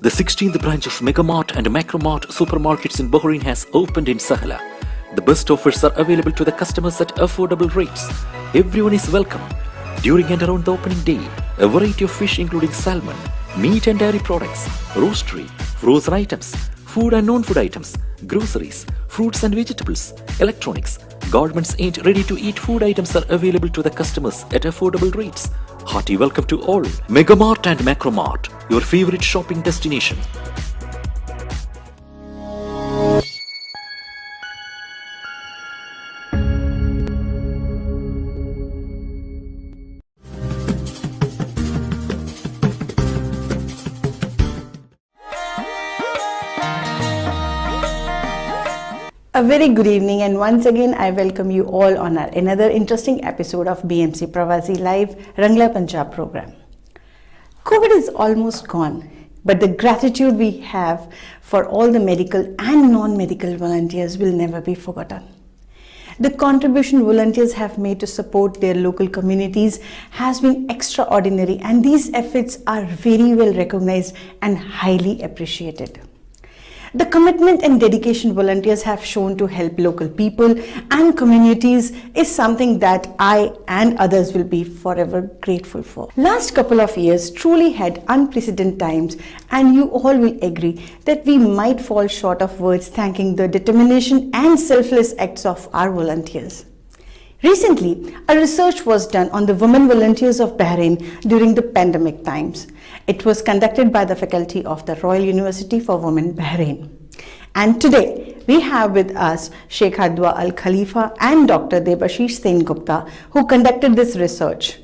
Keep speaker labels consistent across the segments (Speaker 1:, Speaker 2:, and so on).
Speaker 1: The 16th branch of Megamart and Macromart supermarkets in Bahrain has opened in Sahla. The best offers are available to the customers at affordable rates. Everyone is welcome. During and around the opening day, a variety of fish including salmon, meat and dairy products, roastery, frozen items, food and non-food items, groceries, fruits and vegetables, electronics, garments and ready-to-eat food items are available to the customers at affordable rates. Hearty welcome to all. Megamart and Macromart, your favorite shopping destination.
Speaker 2: A very good evening, and once again I welcome you all on another interesting episode of BMC Pravasi Live Ranglaa Punjab program. COVID is almost gone, but the gratitude we have for all the medical and non-medical volunteers will never be forgotten. The contribution volunteers have made to support their local communities has been extraordinary, and these efforts are very well recognized and highly appreciated. The commitment and dedication volunteers have shown to help local people and communities is something that I and others will be forever grateful for. Last couple of years truly had unprecedented times, and you all will agree that we might fall short of words thanking the determination and selfless acts of our volunteers. Recently, a research was done on the women volunteers of Bahrain during the pandemic times. It was conducted by the faculty of the Royal University for Women, Bahrain. And today, we have with us Sheikha Dua Al Khalifa and Dr. Debashish Sengupta, who conducted this research.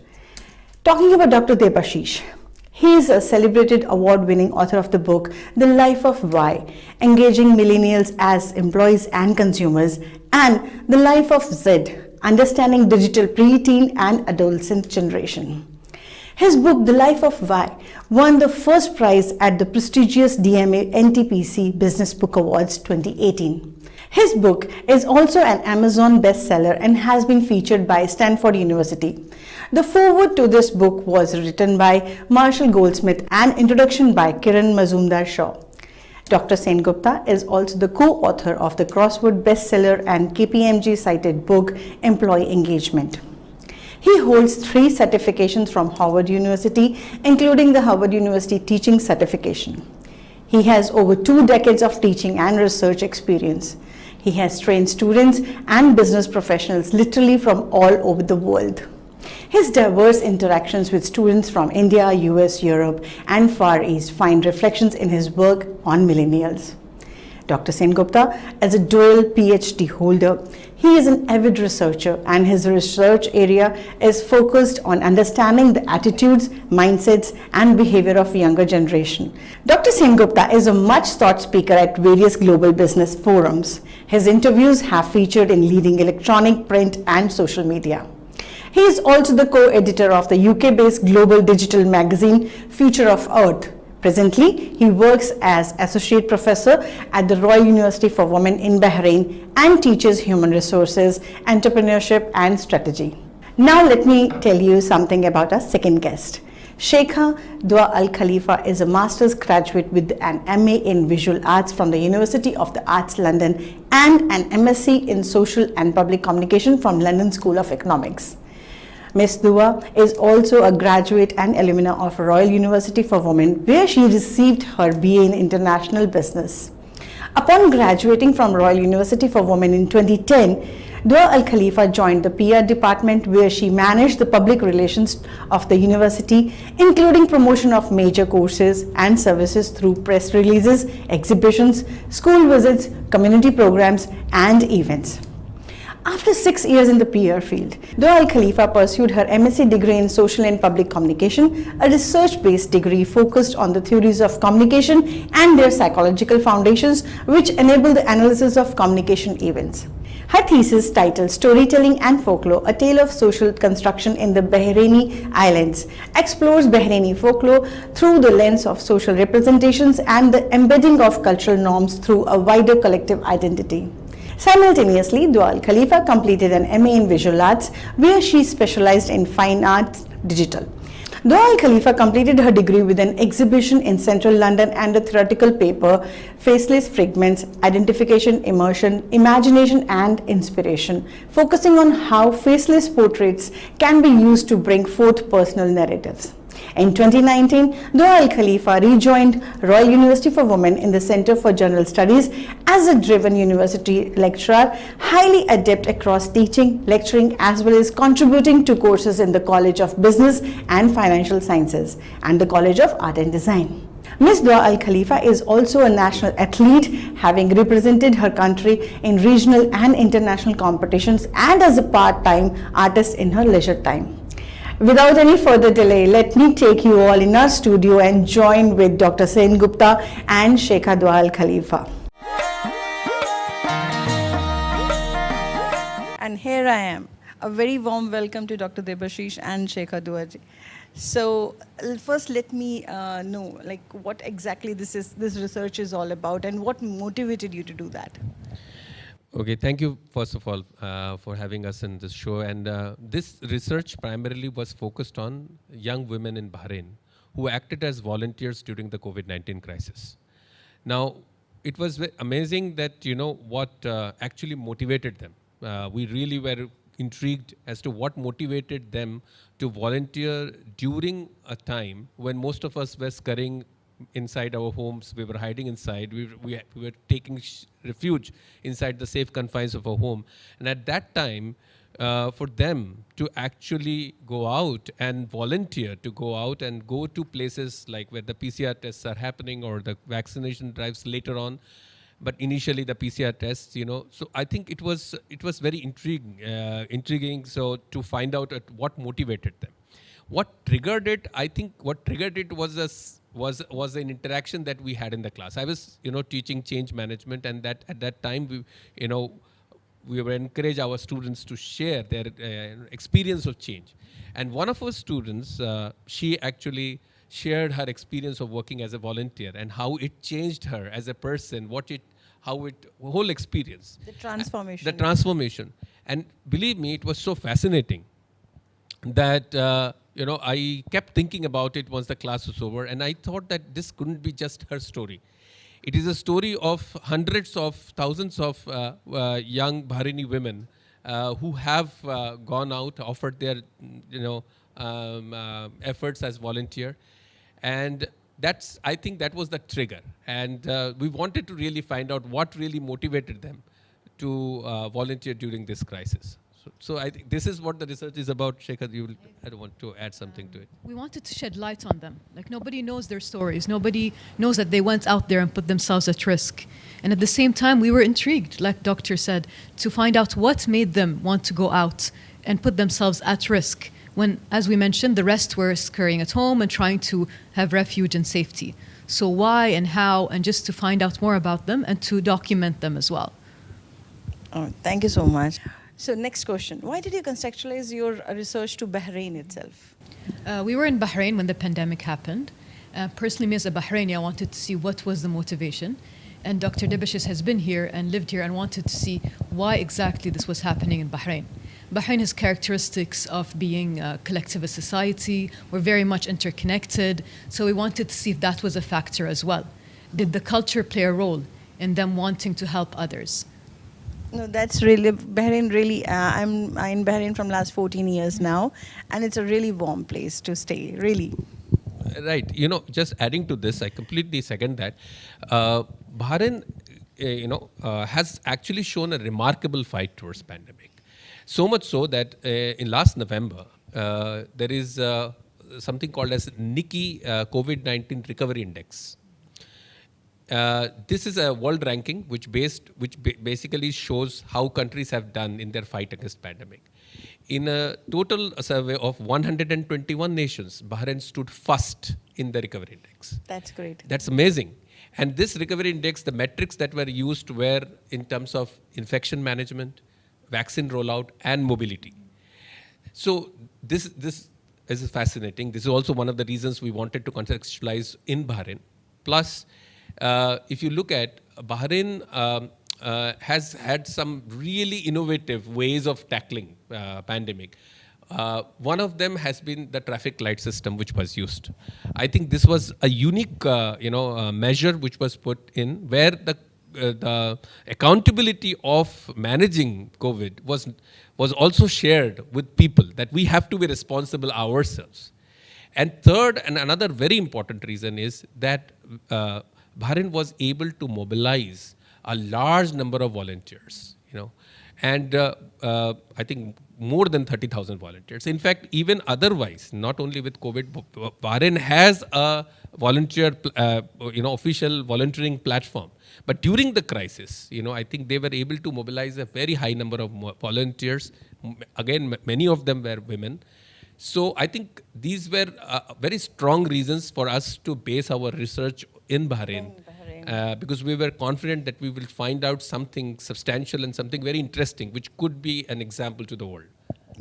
Speaker 2: Talking about Dr. Debashish, he is a celebrated award-winning author of the book, The Life of Why, Engaging Millennials as Employees and Consumers, and The Life of Z, Understanding Digital Preteen and Adolescent Generation. His book, The Life of Why, won the first prize at the prestigious DMA NTPC Business Book Awards 2018. His book is also an Amazon bestseller and has been featured by Stanford University. The foreword to this book was written by Marshall Goldsmith and introduction by Kiran Mazumdar-Shaw. Dr. Sengupta is also the co-author of the Crossword bestseller and KPMG cited book, Employee Engagement. He holds 3 certifications from Harvard University, including the Harvard University Teaching Certification. He has over 2 decades of teaching and research experience. He has trained students and business professionals literally from all over the world. His diverse interactions with students from India, US, Europe, and Far East find reflections in his work on millennials. Dr. Sengupta is a dual PhD holder. He is an avid researcher, and his research area is focused on understanding the attitudes, mindsets, and behavior of younger generation. Dr. Sengupta is a much sought speaker at various global business forums. His interviews have featured in leading electronic, print, and social media. He is also the co-editor of the UK-based global digital magazine Future of Earth. Presently, he works as Associate Professor at the Royal University for Women in Bahrain and teaches human resources, entrepreneurship and strategy. Now let me tell you something about our second guest. Sheikha Dua Al Khalifa is a master's graduate with an MA in Visual Arts from the University of the Arts London and an MSc in Social and Public Communication from London School of Economics. Ms. Dua is also a graduate and alumna of Royal University for Women, where she received her BA in International Business. Upon graduating from Royal University for Women in 2010, Dua Al Khalifa joined the PR department, where she managed the public relations of the university, including promotion of major courses and services through press releases, exhibitions, school visits, community programs, and events. After 6 years in the PR field, Dua Al Khalifa pursued her MSc degree in Social and Public Communication, a research-based degree focused on the theories of communication and their psychological foundations, which enable the analysis of communication events. Her thesis, titled Storytelling and Folklore, A Tale of Social Construction in the Bahraini Islands, explores Bahraini folklore through the lens of social representations and the embedding of cultural norms through a wider collective identity. Simultaneously, Dua Al Khalifa completed an MA in Visual Arts, where she specialized in Fine Arts Digital. Dua Al Khalifa completed her degree with an exhibition in central London and a theoretical paper, Faceless Fragments, Identification, Immersion, Imagination and Inspiration, focusing on how faceless portraits can be used to bring forth personal narratives. In 2019, Dua Al Khalifa rejoined Royal University for Women in the Center for General Studies as a driven university lecturer, highly adept across teaching, lecturing, as well as contributing to courses in the College of Business and Financial Sciences and the College of Art and Design. Ms. Dua Al Khalifa is also a national athlete, having represented her country in regional and international competitions and as a part-time artist in her leisure time. Without any further delay, let me take you all in our studio and join with Dr. Sen Gupta and Sheikha Dua Al Khalifa. And here I am. A very warm welcome to Dr. Debashish and Sheikha Dua ji. So first let me know what exactly this research is all about and what motivated you to do that.
Speaker 3: Okay, thank you first of all for having us in this show. And this research primarily was focused on young women in Bahrain who acted as volunteers during the COVID-19 crisis. Now, it was amazing that, what actually motivated them. We really were intrigued as to what motivated them to volunteer during a time when most of us were scurrying inside our homes. We were hiding inside. We were taking refuge inside the safe confines of our home. And at that time, for them to actually go out and volunteer, to go out and go to places like where the PCR tests are happening or the vaccination drives later on, but initially the PCR tests, So I think it was very intriguing. So to find out what motivated them, what triggered it. I think what triggered it was an interaction that we had in the class. I was, teaching change management, and that at that time we were encourage our students to share their experience of change. And one of our students, she actually shared her experience of working as a volunteer and how it changed her as a person, whole experience.
Speaker 2: The transformation.
Speaker 3: The transformation. And believe me, it was so fascinating that, I kept thinking about it once the class was over, and I thought that this couldn't be just her story. It is a story of hundreds of thousands of young Bahraini women who have gone out, offered their, efforts as volunteer. And I think that was the trigger. And we wanted to really find out what really motivated them to volunteer during this crisis. So I think this is what the research is about. Shekhar, I don't want to add something to it.
Speaker 4: We wanted to shed light on them. Nobody knows their stories. Nobody knows that they went out there and put themselves at risk. And at the same time, we were intrigued, like Doctor said, to find out what made them want to go out and put themselves at risk when, as we mentioned, the rest were scurrying at home and trying to have refuge and safety. So why and how, and just to find out more about them and to document them as well.
Speaker 2: Oh, thank you so much. So next question, why did you contextualize your research to Bahrain itself?
Speaker 4: We were in Bahrain when the pandemic happened. Personally, me as a Bahraini, I wanted to see what was the motivation. And Dr. Debashish has been here and lived here and wanted to see why exactly this was happening in Bahrain. Bahrain has characteristics of being a collectivist society. We're very much interconnected. So we wanted to see if that was a factor as well. Did the culture play a role in them wanting to help others?
Speaker 2: No, that's really, Bahrain really, I'm in Bahrain from last 14 years now, and it's a really warm place to stay, really.
Speaker 3: Right. Just adding to this, I completely second that. Bahrain, has actually shown a remarkable fight towards pandemic. So much so that in last November, there is something called as NICI COVID-19 Recovery Index. This is a world ranking which basically shows how countries have done in their fight against pandemic. In a total survey of 121 nations, Bahrain stood first in the recovery index.
Speaker 2: That's great.
Speaker 3: That's amazing. And this recovery index, the metrics that were used were in terms of infection management, vaccine rollout, and mobility. So this is fascinating. This is also one of the reasons we wanted to contextualize in Bahrain. Plus, if you look at Bahrain, has had some really innovative ways of tackling pandemic. One of them has been the traffic light system which was used. I think this was a unique measure which was put in where the accountability of managing COVID was also shared with people, that we have to be responsible ourselves. And third, and another very important reason is that Bahrain was able to mobilize a large number of volunteers, and I think more than 30,000 volunteers. In fact, even otherwise, not only with COVID, Bahrain has a volunteer, official volunteering platform. But during the crisis, I think they were able to mobilize a very high number of volunteers. Again, many of them were women. So I think these were very strong reasons for us to base our research in Bahrain. Because we were confident that we will find out something substantial and something very interesting, which could be an example to the world.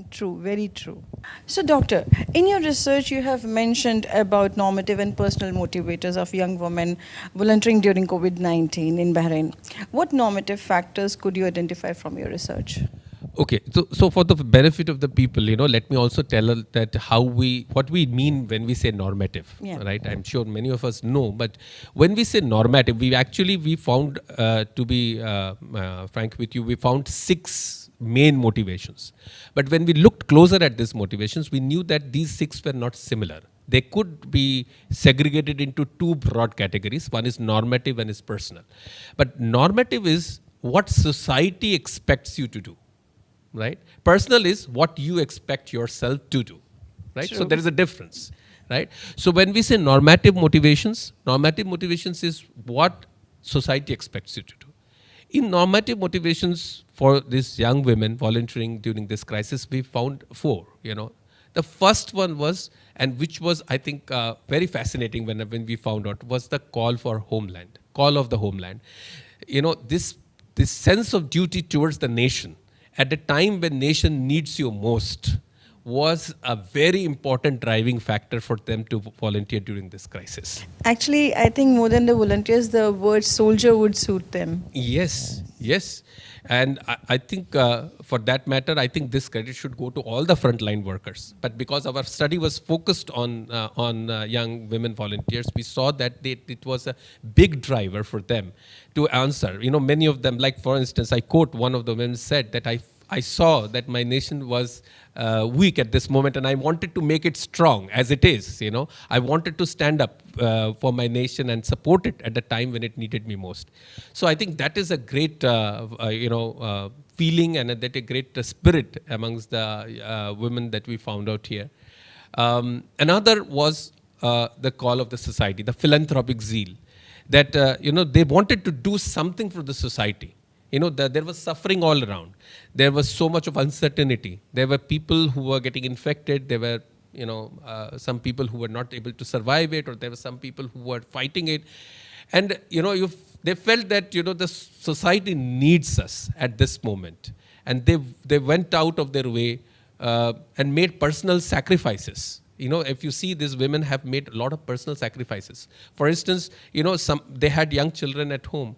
Speaker 2: True, very true. So, Doctor, in your research, you have mentioned about normative and personal motivators of young women volunteering during COVID-19 in Bahrain. What normative factors could you identify from your research?
Speaker 3: Okay, so for the benefit of the people, let me also tell that what we mean when we say normative, right? I'm sure many of us know, but when we say normative, we found, to be frank with you, we found 6 main motivations. But when we looked closer at these motivations, we knew that these 6 were not similar. They could be segregated into 2 broad categories. One is normative, one is personal. But normative is what society expects you to do. Right? Personal is what you expect yourself to do. Right? True. So there is a difference. Right? So when we say normative motivations is what society expects you to do. In normative motivations for these young women volunteering during this crisis, we found 4. The first one was, and which was, I think, very fascinating when we found out, was the call for homeland, call of the homeland. This sense of duty towards the nation at the time when nation needs you most was a very important driving factor for them to volunteer during this crisis.
Speaker 2: Actually, I think more than the volunteers, the word soldier would suit them.
Speaker 3: Yes. And I think for that matter, I think this credit should go to all the frontline workers. But because our study was focused on young women volunteers, we saw that it was a big driver for them to answer. Many of them, like for instance, I quote one of the women said that I saw that my nation was weak at this moment and I wanted to make it strong as it is. I wanted to stand up for my nation and support it at the time when it needed me most. So I think that is a great, feeling and that a great spirit amongst the women that we found out here. Another was the call of the society, the philanthropic zeal, that they wanted to do something for the society. There was suffering all around. There was so much of uncertainty. There were people who were getting infected. There were, some people who were not able to survive it, or there were some people who were fighting it. And, they felt that, the society needs us at this moment. And they went out of their way and made personal sacrifices. If you see, these women have made a lot of personal sacrifices. For instance, they had young children at home.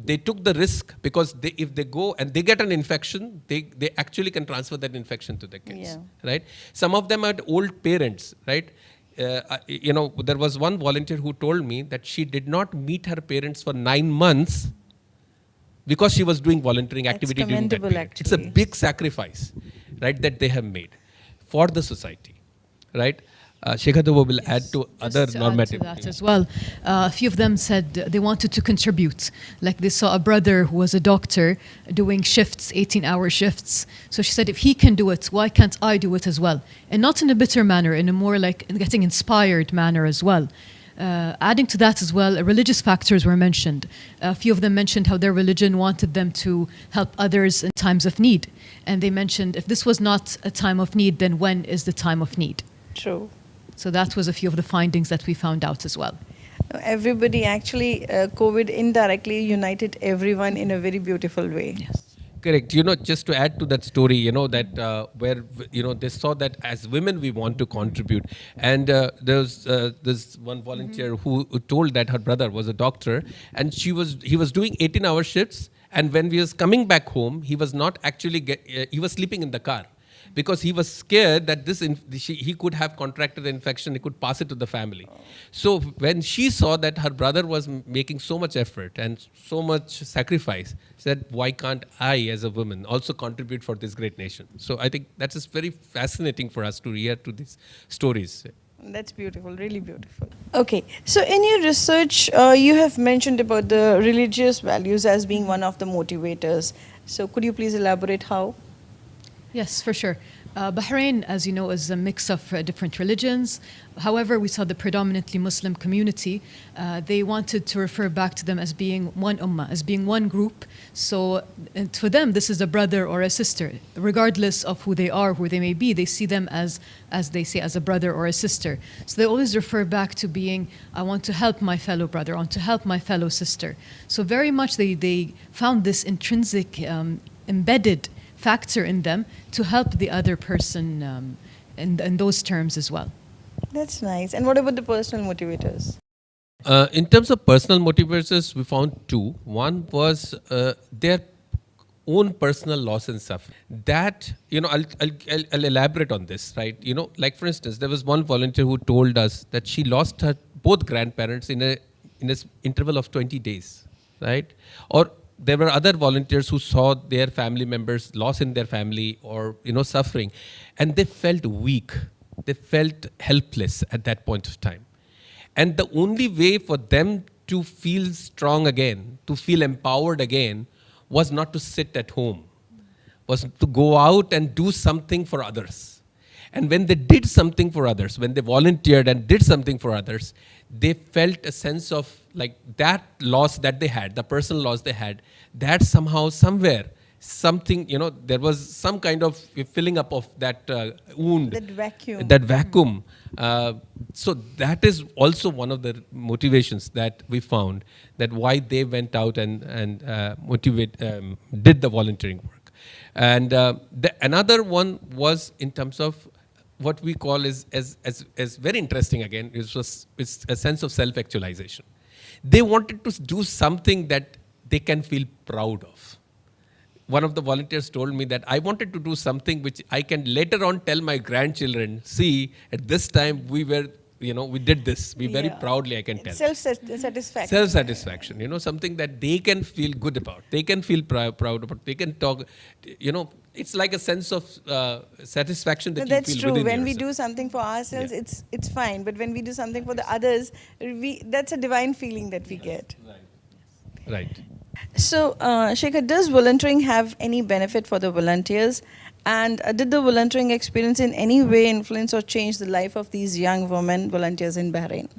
Speaker 3: They took the risk because if they go and they get an infection, they actually can transfer that infection to their kids, right? Some of them had old parents, right? There was one volunteer who told me that she did not meet her parents for 9 months because she was doing volunteering activity during that period. Actually. It's a big sacrifice, right, that they have made for the society. Right, Shekhadova will add to other normative.
Speaker 4: Add to that as well. A few of them said they wanted to contribute. Like they saw a brother who was a doctor doing shifts, 18-hour shifts. So she said, if he can do it, why can't I do it as well? And not in a bitter manner, in a more like getting inspired manner as well. Adding to that as well, religious factors were mentioned. A few of them mentioned how their religion wanted them to help others in times of need. And they mentioned, if this was not a time of need, then when is the time of need?
Speaker 2: True.
Speaker 4: So that was a few of the findings that we found out as well.
Speaker 2: Everybody actually, COVID indirectly united everyone in a very beautiful way.
Speaker 4: Yes.
Speaker 3: Correct. Just to add to that story, that where, they saw that as women we want to contribute. And there's one volunteer who told that her brother was a doctor and he was doing 18-hour shifts. And when he was coming back home, he was not actually, he was sleeping in the car. because he was scared that he could have contracted the infection, he could pass it to the family. So when she saw that her brother was making so much effort and so much sacrifice, she said, why can't I as a woman also contribute for this great nation? So I think that is very fascinating for us to hear to these stories.
Speaker 5: That's beautiful, really beautiful. Okay, so in your research, you have mentioned about the religious values as being one of the motivators. So could you please elaborate how?
Speaker 4: Yes, for sure. Bahrain, as you know, is a mix of different religions. However, we saw the predominantly Muslim community. They wanted to refer back to them as being one ummah, as being one group. So for them, this is a brother or a sister. Regardless of who they are, who they may be, they see them as they say, as a brother or a sister. So they always refer back to being, I want to help my fellow brother, I want to help my fellow sister. So very much they found this intrinsic, embedded factor in them to help the other person in those terms as well.
Speaker 5: That's nice. And what about the personal motivators?
Speaker 3: In terms of personal motivators, we found two. One was their own personal loss and suffering. That, I'll elaborate on this, right? Like for instance, there was one volunteer who told us that she lost her both grandparents in a interval of 20 days, right? Or there were other volunteers who saw their family members loss in their family or, suffering, and they felt weak. They felt helpless at that point of time. And the only way for them to feel strong again, to feel empowered again, was not to sit at home, was to go out and do something for others. And when they did something for others, when they volunteered and did something for others, they felt a sense of like that loss that they had, the personal loss they had, that somehow, somewhere, something, there was some kind of filling up of that wound.
Speaker 5: That vacuum.
Speaker 3: That vacuum. So that is also one of the motivations that we found, that why they went out and did the volunteering work. And another one was in terms of what we call is very interesting again, it's a sense of self-actualization. They wanted to do something that they can feel proud of. One of the volunteers told me that I wanted to do something which I can later on tell my grandchildren, see, at this time we were, we did this. We very proudly, I can tell.
Speaker 5: Self-satisfaction.
Speaker 3: Self-satisfaction, something that they can feel good about. They can feel proud about. They can talk, it's like a sense of satisfaction that you feel within yourself.
Speaker 5: That's true. When we do something for ourselves, it's fine. But when we do something for the others, that's a divine feeling that we get.
Speaker 3: Right.
Speaker 5: So, Shekhar, does volunteering have any benefit for the volunteers? And did the volunteering experience in any way influence or change the life of these young women volunteers in Bahrain?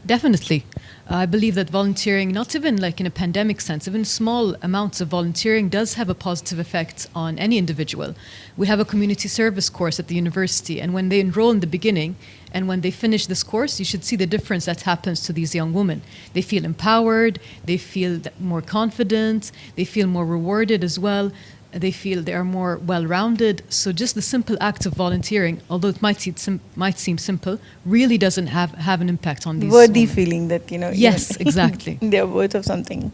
Speaker 4: Definitely. I believe that volunteering, not even like in a pandemic sense, even small amounts of volunteering does have a positive effect on any individual. We have a community service course at the university, and when they enroll in the beginning and when they finish this course, you should see the difference that happens to these young women. They feel empowered, they feel more confident, they feel more rewarded as well. They feel they are more well-rounded. So just the simple act of volunteering, although it might seem simple, really doesn't have an impact on these
Speaker 5: worthy
Speaker 4: women.
Speaker 5: Feeling that,
Speaker 4: Yes, exactly.
Speaker 5: they're worth of something.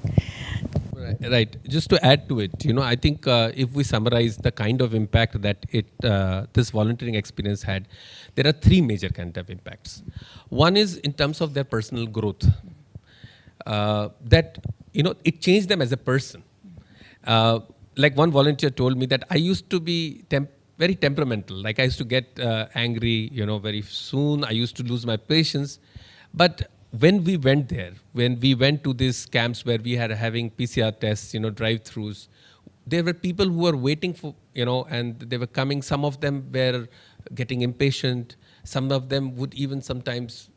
Speaker 3: Right. Just to add to it, I think if we summarize the kind of impact that this volunteering experience had, there are three major kind of impacts. One is in terms of their personal growth. That, it changed them as a person. Like one volunteer told me that I used to be very temperamental. Like I used to get angry, very soon. I used to lose my patience. But when we went there, when we went to these camps where we had having PCR tests, drive-thrus, there were people who were waiting for, and they were coming. Some of them were getting impatient. Some of them would even sometimes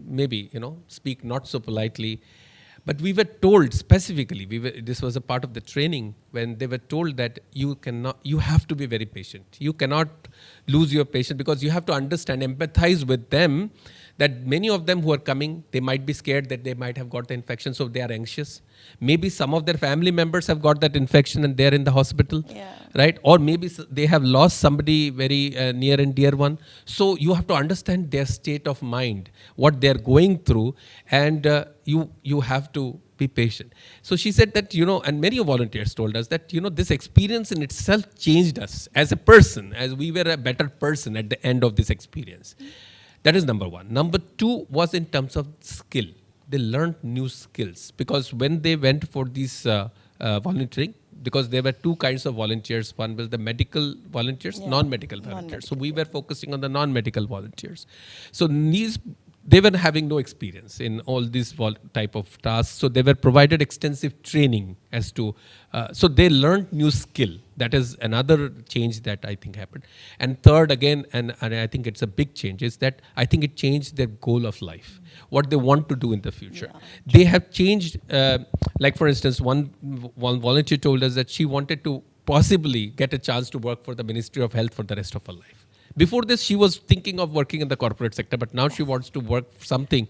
Speaker 3: maybe, speak not so politely. But we were told specifically, this was a part of the training, when they were told that you have to be very patient. You cannot lose your patience because you have to understand, empathize with them, that many of them who are coming, they might be scared that they might have got the infection, so they are anxious. Maybe some of their family members have got that infection and they're in the hospital, right? Or maybe they have lost somebody very near and dear one. So you have to understand their state of mind, what they're going through, and you have to be patient. So she said that, and many volunteers told us that, this experience in itself changed us as a person, as we were a better person at the end of this experience. That is number one. Number two was in terms of skill. They learned new skills because when they went for this volunteering, because there were two kinds of volunteers. One was the medical volunteers, non-medical volunteers. So we were focusing on the non-medical volunteers. So they were having no experience in all these type of tasks. So they were provided extensive training as to, so they learned new skill. That is another change that I think happened. And third, again, and I think it's a big change, is that I think it changed their goal of life, what they want to do in the future. Yeah. They have changed, like for instance, one volunteer told us that she wanted to possibly get a chance to work for the Ministry of Health for the rest of her life. Before this, she was thinking of working in the corporate sector, but now she wants to work something,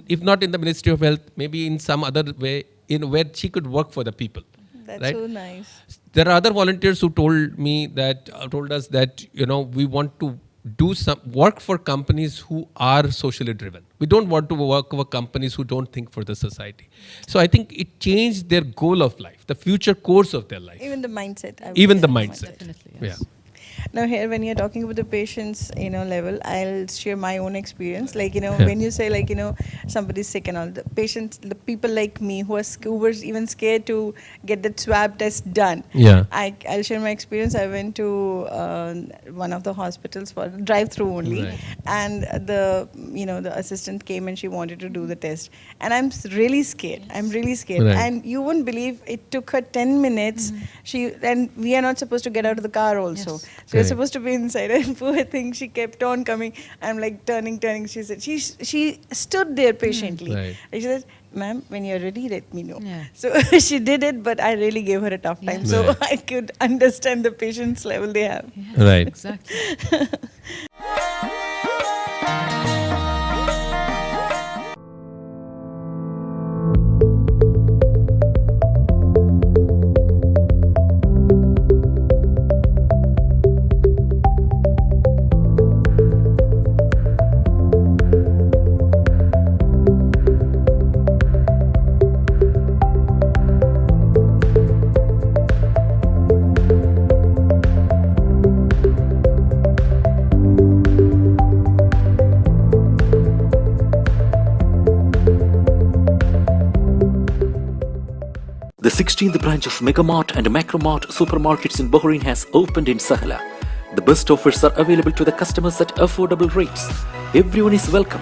Speaker 3: if not in the Ministry of Health, maybe in some other way, in where she could work for the people.
Speaker 5: That's
Speaker 3: right?
Speaker 5: So nice.
Speaker 3: There are other volunteers who told us that, we want to do some work for companies who are socially driven. We don't want to work for companies who don't think for the society. So I think it changed their goal of life, the future course of their life.
Speaker 5: Even the mindset.
Speaker 3: Even the mindset.
Speaker 4: Definitely, yes.
Speaker 3: Yeah.
Speaker 5: Now here, when you're talking about the patients, level, I'll share my own experience. Like, when you say, like, somebody's sick and all, the patients, the people like me who were even scared to get that swab test done.
Speaker 3: Yeah.
Speaker 5: I'll share my experience. I went to one of the hospitals for drive-through only,
Speaker 3: right.
Speaker 5: and the assistant came and she wanted to do the test, and I'm really scared. I'm really scared,
Speaker 3: right.
Speaker 5: and you wouldn't believe it took her 10 minutes. And we are not supposed to get out of the car also.
Speaker 4: Yes.
Speaker 5: So we're supposed to be inside, and poor thing, she kept on coming. I'm like turning. She said she stood there patiently.
Speaker 3: Right.
Speaker 5: And she said, "Ma'am, when you're ready, let me know."
Speaker 4: Yeah.
Speaker 5: So she did it, but I really gave her a tough time.
Speaker 4: Yeah.
Speaker 5: So
Speaker 3: Right.
Speaker 5: I could understand the patience level they have.
Speaker 4: Yeah,
Speaker 3: Right.
Speaker 4: Exactly.
Speaker 1: The 16th branch of Megamart and Macromart supermarkets in Bahrain has opened in Sahla. The best offers are available to the customers at affordable rates. Everyone is welcome.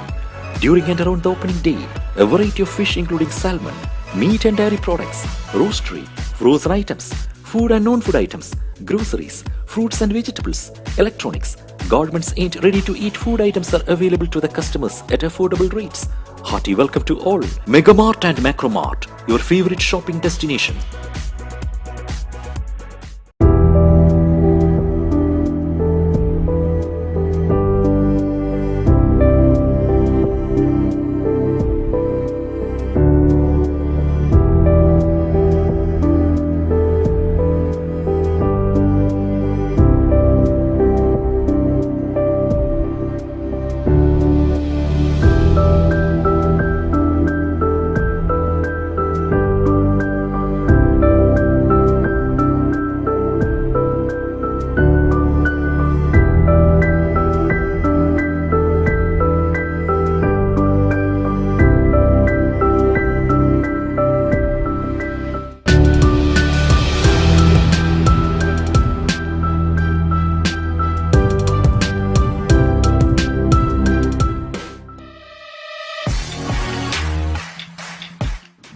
Speaker 1: During and around the opening day, a variety of fish including salmon, meat and dairy products, roastery, frozen items, food and non-food items, groceries, fruits and vegetables, electronics, garments and ready-to-eat food items are available to the customers at affordable rates. Hearty welcome to all. Megamart and Macromart, your favorite shopping destination.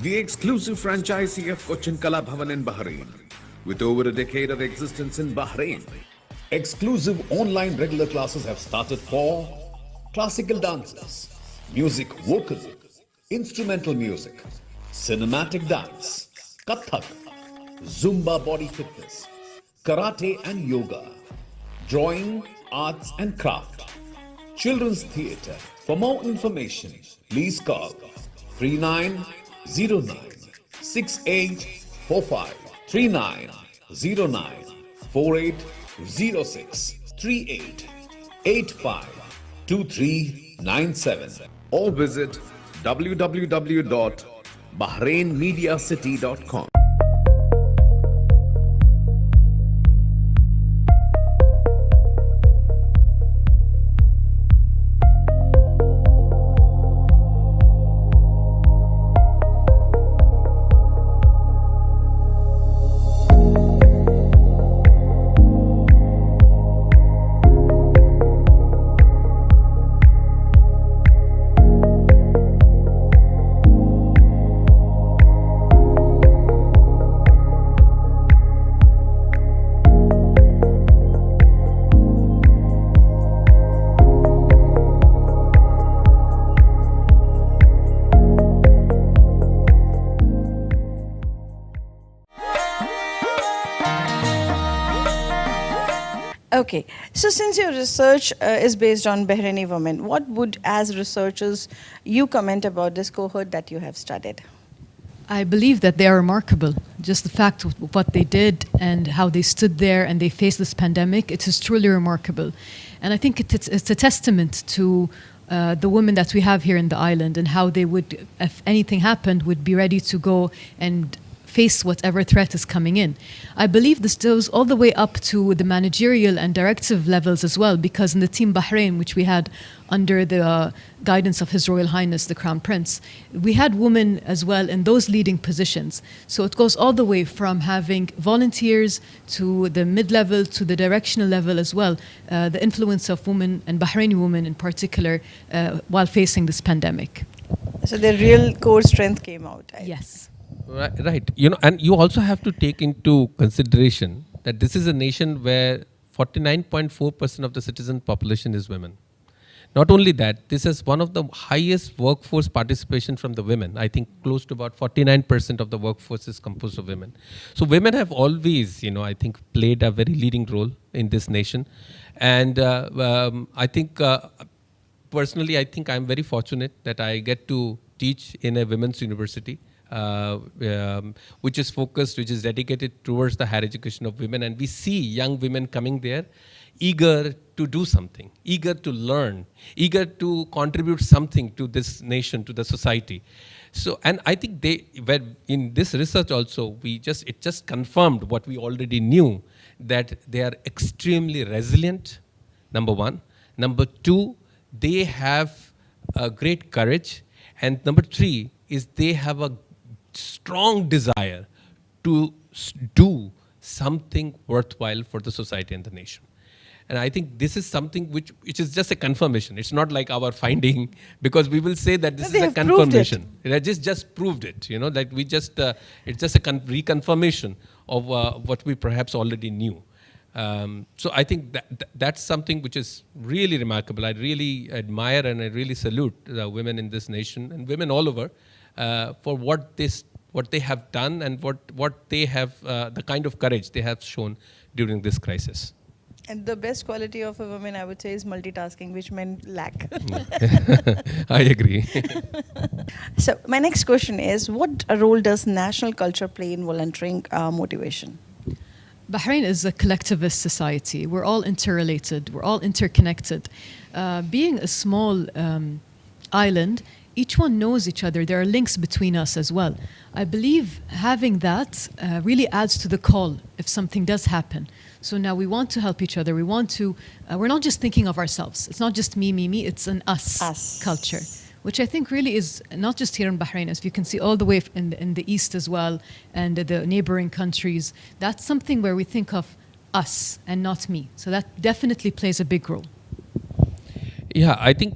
Speaker 6: The exclusive franchisee of Cochin Kala Bhavan in Bahrain, with over a decade of existence in Bahrain. Exclusive online regular classes have started for classical dances, music vocal, instrumental music, cinematic dance, Kathak, Zumba body fitness, karate and yoga, drawing, arts and craft, children's theatre. For more information, please call 3909 6845 3909 4806 3885 2397 or visit www.bmcpravasi.com. BahrainMediaCity.com.
Speaker 5: Okay, so since your research is based on Bahraini women, what would, as researchers, you comment about this cohort that you have studied?
Speaker 4: I believe that they are remarkable. Just the fact of what they did and how they stood there and they faced this pandemic, it is truly remarkable. And I think it's a testament to the women that we have here in the island and how they would, if anything happened, would be ready to go and face whatever threat is coming in. I believe this goes all the way up to the managerial and directive levels as well, because in the Team Bahrain, which we had under the guidance of His Royal Highness the Crown Prince, we had women as well in those leading positions. So it goes all the way from having volunteers to the mid-level to the directional level as well, the influence of women and Bahraini women in particular while facing this pandemic.
Speaker 5: So the real core strength came out.
Speaker 4: Yes.
Speaker 3: Right. And you also have to take into consideration that this is a nation where 49.4% of the citizen population is women. Not only that, this is one of the highest workforce participation from the women. I think close to about 49% of the workforce is composed of women. So women have always, I think, played a very leading role in this nation. And I think, personally, I think I'm very fortunate that I get to teach in a women's university. Which is dedicated towards the higher education of women. And we see young women coming there, eager to do something, eager to learn, eager to contribute something to this nation, to the society. So, and I think in this research also, it just confirmed what we already knew, that they are extremely resilient, number one. Number two, they have a great courage. And number three is they have a strong desire to do something worthwhile for the society and the nation. And I think this is something which is just a confirmation. It's not like our finding, because we will say that this is a confirmation. It just proved it, that we it's just a reconfirmation of what we perhaps already knew. So I think that's something which is really remarkable. I really admire and I really salute the women in this nation and women all over for what they have done and what they have, the kind of courage they have shown during this crisis.
Speaker 5: And the best quality of a woman, I would say, is multitasking, which men lack.
Speaker 3: I agree.
Speaker 5: So my next question is, what role does national culture play in volunteering motivation?
Speaker 4: Bahrain is a collectivist society. We're all interrelated. We're all interconnected. Being a small island, each one knows each other. There are links between us as well. I believe having that really adds to the call if something does happen. So now we want to help each other. We want to, we're not just thinking of ourselves. It's not just me, it's an us culture, which I think really is not just here in Bahrain, as you can see all the way in the east as well, and the neighboring countries. That's something where we think of us and not me. So that definitely plays a big role.
Speaker 3: Yeah, I think,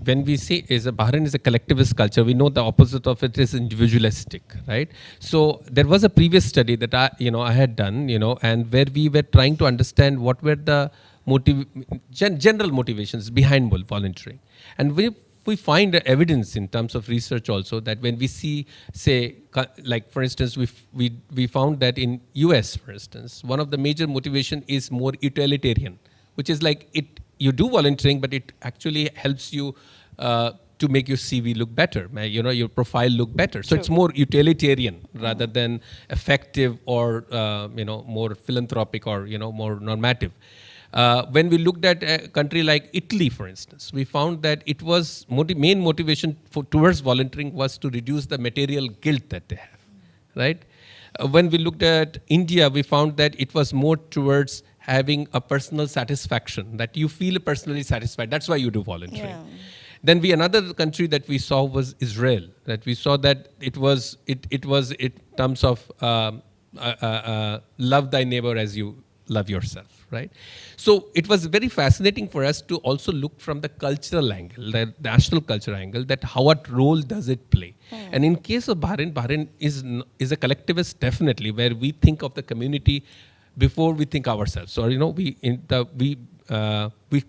Speaker 3: when we say Bahrain is a collectivist culture, we know the opposite of it is individualistic, right? So there was a previous study that I had done, and where we were trying to understand what were the general motivations behind volunteering. And we find evidence in terms of research also that when we see, say, like for instance, we found that in US, for instance, one of the major motivation is more utilitarian, which is like you do volunteering, but it actually helps you to make your CV look better, your profile look better. So it's more utilitarian rather than effective or more philanthropic or more normative. When we looked at a country like Italy, for instance, we found that it was main motivation towards volunteering was to reduce the material guilt that they have, right? When we looked at India, we found that it was more towards having a personal satisfaction, that you feel personally satisfied. That's why you do volunteering.
Speaker 5: Yeah.
Speaker 3: Then another country that we saw was Israel. That we saw that it was in terms of love thy neighbor as you love yourself, right? So it was very fascinating for us to also look from the cultural angle, the national culture angle, that what role does it play? And in case of Bahrain is a collectivist, definitely, where we think of the community before we think ourselves. Or we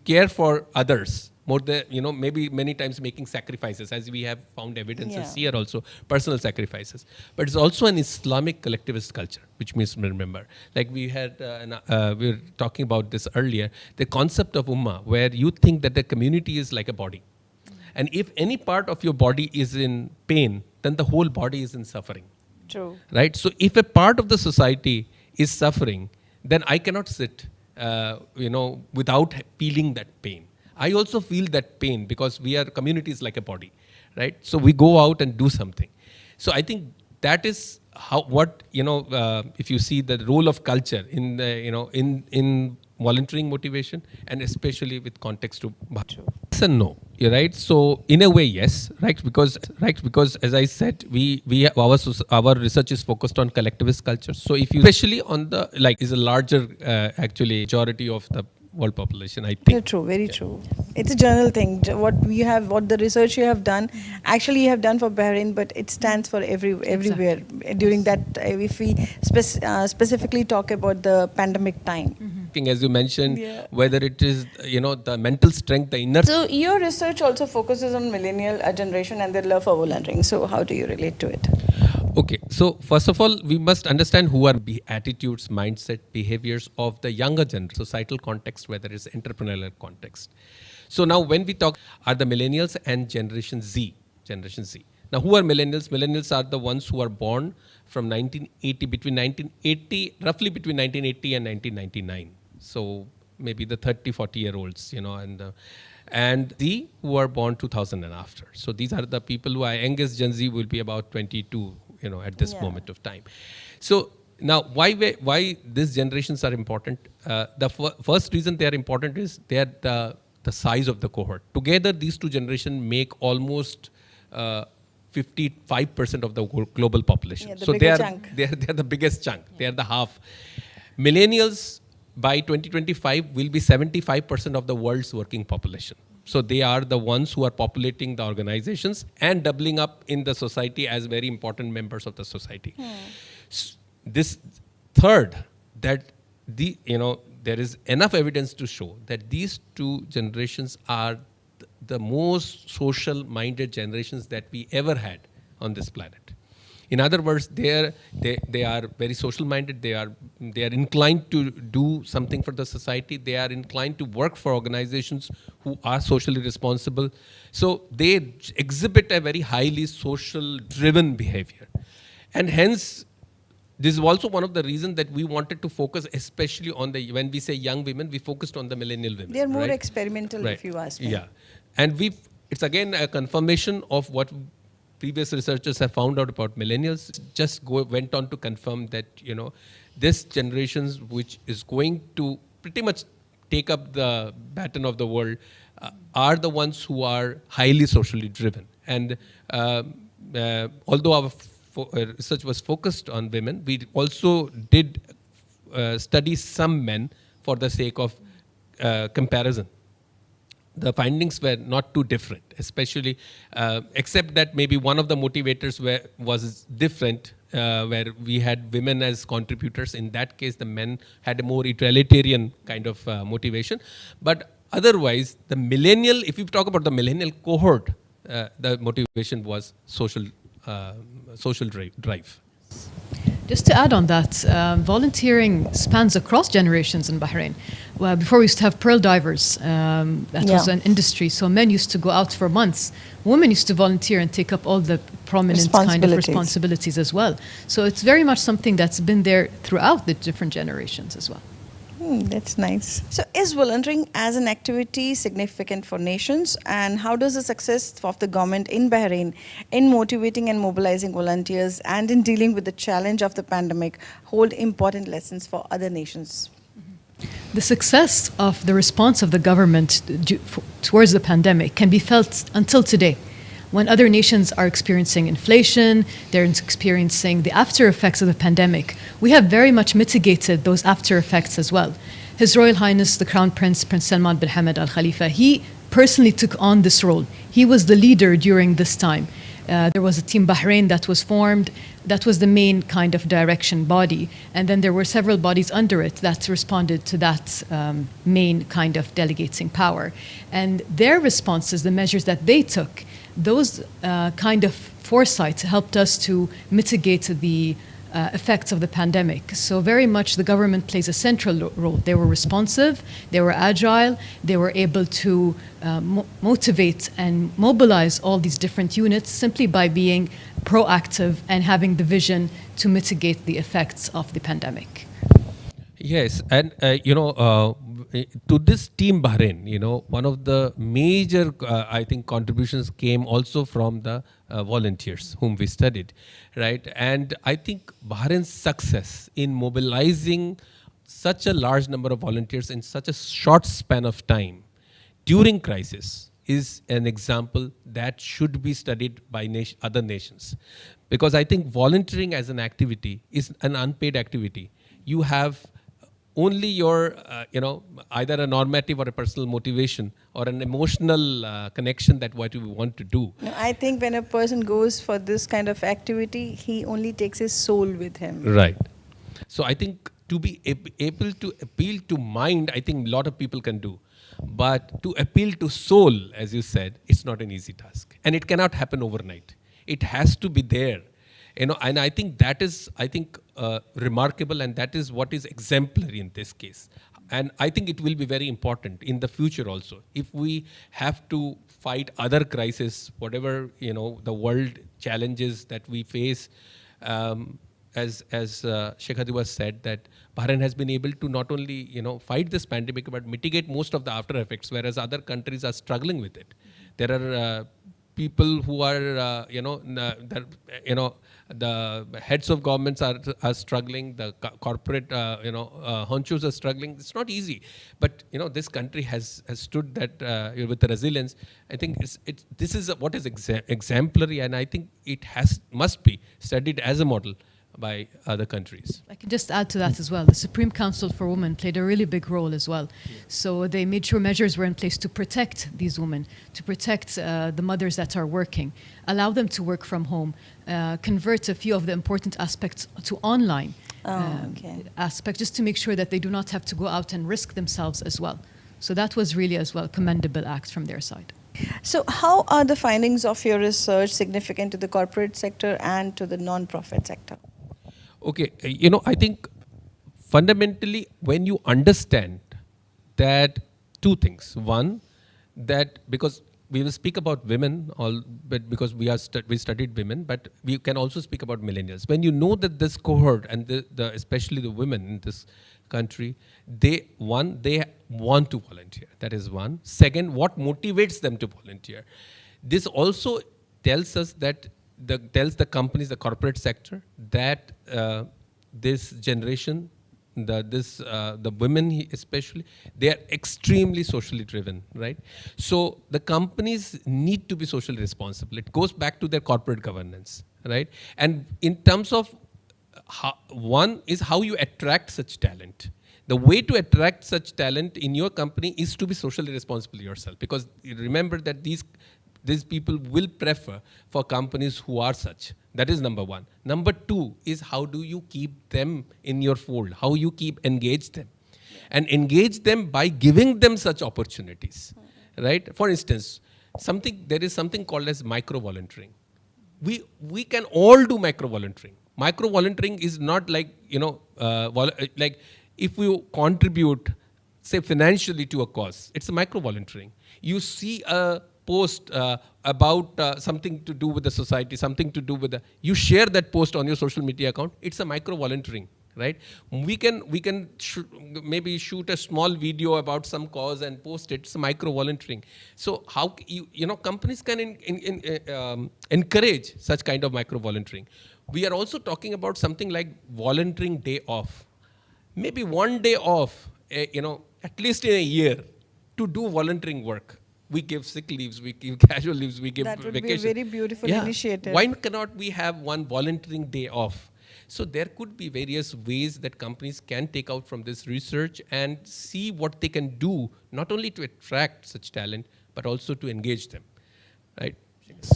Speaker 3: care for others more than, maybe many times making sacrifices, as we have found evidences here also, personal sacrifices. But it's also an Islamic collectivist culture, which means, remember, like we were talking about this earlier, the concept of ummah, where you think that the community is like a body. And if any part of your body is in pain, then the whole body is in suffering.
Speaker 5: True.
Speaker 3: Right? So if a part of the society is suffering, then I cannot sit, without feeling that pain. I also feel that pain because communities like a body, right? So we go out and do something. So I think that is if you see the role of culture in in volunteering motivation, and especially with context to yes and no, you're right. So in a way, yes, right? Because as I said, our research is focused on collectivist culture. So if you, especially on the is a larger actually majority of the world population, I think.
Speaker 5: Yeah, true, very true. It's a general thing. What the research you have done, actually you have done for Bahrain, but it stands for everywhere. During that, if we specifically talk about the pandemic time.
Speaker 3: As you mentioned, whether it is the mental strength, the inner.
Speaker 5: So your research also focuses on millennial generation and their love for volunteering. So how do you relate to it?
Speaker 3: Okay, so first of all, we must understand who are attitudes, mindset, behaviors of the younger generation, societal context, whether it's entrepreneurial context. So now when we talk, are the millennials and Generation Z. Now who are millennials? Millennials are the ones who are born from roughly between 1980 and 1999. So maybe the 30, 40-year-olds, and the who are born 2000 and after. So these are the people who are youngest. Gen Z will be about 22, at this moment of time. So now why these generations are important? The first reason they are important is they are the size of the cohort. Together, these two generations make almost 55% of the global population.
Speaker 5: Yeah,
Speaker 3: so they are the biggest chunk. They are the half. Millennials by 2025 will be 75% of the world's working population. So they are the ones who are populating the organizations and doubling up in the society as very important members of the society. This third, that there is enough evidence to show that these two generations are the most social-minded generations that we ever had on this planet. In other words, they are very social-minded. They are inclined to do something for the society. They are inclined to work for organizations who are socially responsible. So they exhibit a very highly social-driven behavior, and hence this is also one of the reasons that we wanted to focus, especially on when we say young women, we focused on the millennial women.
Speaker 5: They are more
Speaker 3: right?
Speaker 5: experimental,
Speaker 3: right.
Speaker 5: if you ask me.
Speaker 3: Yeah, and it's again a confirmation of what previous researchers have found out about millennials. Just went on to confirm that this generation, which is going to pretty much take up the baton of the world, are the ones who are highly socially driven. And although our research was focused on women, we also did study some men for the sake of comparison. The findings were not too different, especially except that maybe one of the motivators was different, where we had women as contributors. In that case, the men had a more egalitarian kind of motivation. But otherwise, the millennial, if you talk about the millennial cohort, the motivation was social drive.
Speaker 4: Just to add on that, volunteering spans across generations in Bahrain. Well, before we used to have pearl divers. That was an industry. So men used to go out for months. Women used to volunteer and take up all the prominent kind of responsibilities as well. So it's very much something that's been there throughout the different generations as well.
Speaker 5: That's nice. So, is volunteering as an activity significant for nations, and how does the success of the government in Bahrain in motivating and mobilizing volunteers and in dealing with the challenge of the pandemic hold important lessons for other nations?
Speaker 4: The success of the response of the government towards the pandemic can be felt until today. When other nations are experiencing inflation, they're experiencing the after effects of the pandemic, we have very much mitigated those after effects as well. His Royal Highness, the Crown Prince, Prince Salman bin Hamad Al Khalifa, he personally took on this role. He was the leader during this time. There was a Team Bahrain that was formed. That was the main kind of direction body. And then there were several bodies under it that responded to that main kind of delegating power. And their responses, the measures that they took, those kind of foresight helped us to mitigate the effects of the pandemic. So very much the government plays a central role. They were responsive, they were agile, they were able to motivate and mobilize all these different units simply by being proactive and having the vision to mitigate the effects of the pandemic.
Speaker 3: Yes, and to this team Bahrain, one of the major, I think, contributions came also from the volunteers whom we studied, right? And I think Bahrain's success in mobilizing such a large number of volunteers in such a short span of time during crisis is an example that should be studied by other nations. Because I think volunteering as an activity is an unpaid activity. You have only your, either a normative or a personal motivation or an emotional connection that what you want to do.
Speaker 5: No, I think when a person goes for this kind of activity, he only takes his soul with him.
Speaker 3: Right. So I think to be able to appeal to mind, I think a lot of people can do. But to appeal to soul, as you said, it's not an easy task. And it cannot happen overnight. It has to be there. And I think that is, remarkable, and that is what is exemplary in this case. And I think it will be very important in the future also. If we have to fight other crises, whatever, the world challenges that we face, as Sheikh Hadiwa said, that Bahrain has been able to not only, fight this pandemic, but mitigate most of the after effects, whereas other countries are struggling with it. There are people who are, the heads of governments are struggling, the corporate, honchos are struggling. It's not easy. But, this country has stood that with the resilience. I think this is what is exemplary, and I think it must be studied as a model by other countries.
Speaker 4: I can just add to that as well. The Supreme Council for Women played a really big role as well. Yeah. So they made sure measures were in place to protect these women, to protect the mothers that are working, allow them to work from home, convert a few of the important aspects to online aspects, just to make sure that they do not have to go out and risk themselves as well. So that was really as well a commendable act from their side.
Speaker 5: So how are the findings of your research significant to the corporate sector and to the non-profit sector?
Speaker 3: Okay, I think fundamentally when you understand that two things. One, that because we will speak about women, but because we studied women, but we can also speak about millennials. When you know that this cohort and especially the women in this country, they want to volunteer. That is one. Second, what motivates them to volunteer? This also tells us that tells the companies, the corporate sector, that this generation, the women especially, they are extremely socially driven, right? So the companies need to be socially responsible. It goes back to their corporate governance, right? And in terms of one is how you attract such talent. The way to attract such talent in your company is to be socially responsible yourself, because you remember that these people will prefer for companies who are such. That is number one. Number two is how do you keep them in your fold? How you engage them? And engage them by giving them such opportunities, right? For instance, there is something called as micro-volunteering. We can all do micro-volunteering. Micro-volunteering is not like, like if you contribute, say, financially to a cause, it's a micro-volunteering. You see a post about something to do with the society, something to do with you share that post on your social media account, it's a micro-volunteering, right? We can maybe shoot a small video about some cause and post it. It's micro volunteering. So how companies can encourage such kind of micro volunteering. We are also talking about something like volunteering day off. Maybe one day off, at least in a year, to do volunteering work. We give sick leaves, we give casual leaves, we give vacation.
Speaker 5: That would be a very beautiful initiative.
Speaker 3: Why cannot we have one volunteering day off? So there could be various ways that companies can take out from this research and see what they can do, not only to attract such talent, but also to engage them, right?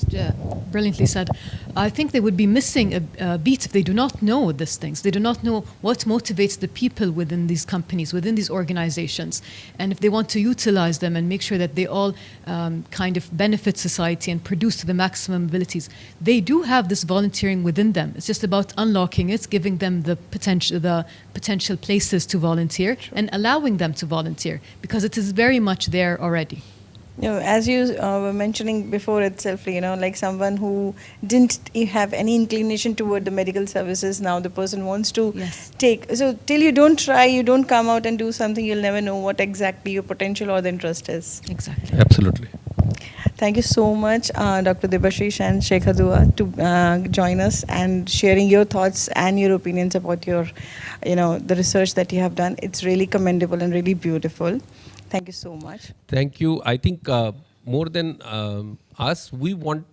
Speaker 4: Yeah, brilliantly said. I think they would be missing a beat if they do not know these things. They do not know what motivates the people within these companies, within these organizations. And if they want to utilize them and make sure that they all kind of benefit society and produce to the maximum abilities, they do have this volunteering within them. It's just about unlocking it, giving them the potential places to volunteer and allowing them to volunteer, because it is very much there already.
Speaker 5: As you were mentioning before itself, like someone who didn't have any inclination toward the medical services, now the person wants to take. So till you don't try, you don't come out and do something, you'll never know what exactly your potential or the interest is.
Speaker 4: Exactly.
Speaker 3: Absolutely.
Speaker 5: Thank you so much, Dr. Debashish and Sheikha Dua, to join us and sharing your thoughts and your opinions about your, the research that you have done. It's really commendable and really beautiful. Thank you so much.
Speaker 3: Thank you. I think more than us, we want,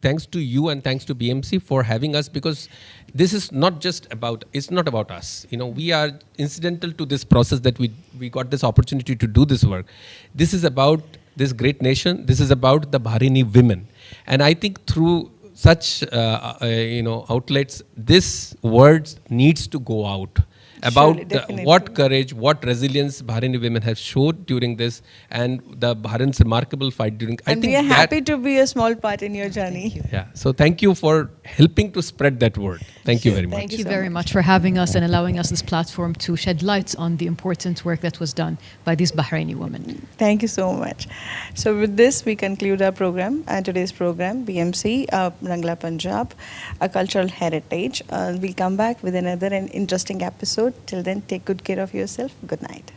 Speaker 3: thanks to you and thanks to BMC for having us, because this is not just about, it's not about us. We are incidental to this process that we got this opportunity to do this work. This is about this great nation. This is about the Bahraini women. And I think through such, outlets, this word needs to go out. About what courage, what resilience Bahraini women have showed during this, and the Bahrain's remarkable fight during.
Speaker 5: And we are happy to be a small part in your journey.
Speaker 3: Yeah. So thank you for helping to spread that word. Thank you very much.
Speaker 4: Thank you very much for having us and allowing us this platform to shed light on the important work that was done by these Bahraini women.
Speaker 5: Thank you so much. So with this, we conclude our program, today's program, BMC, Ranglaa Punjab, a cultural heritage. We'll come back with another interesting episode. Till then, take good care of yourself. Good night.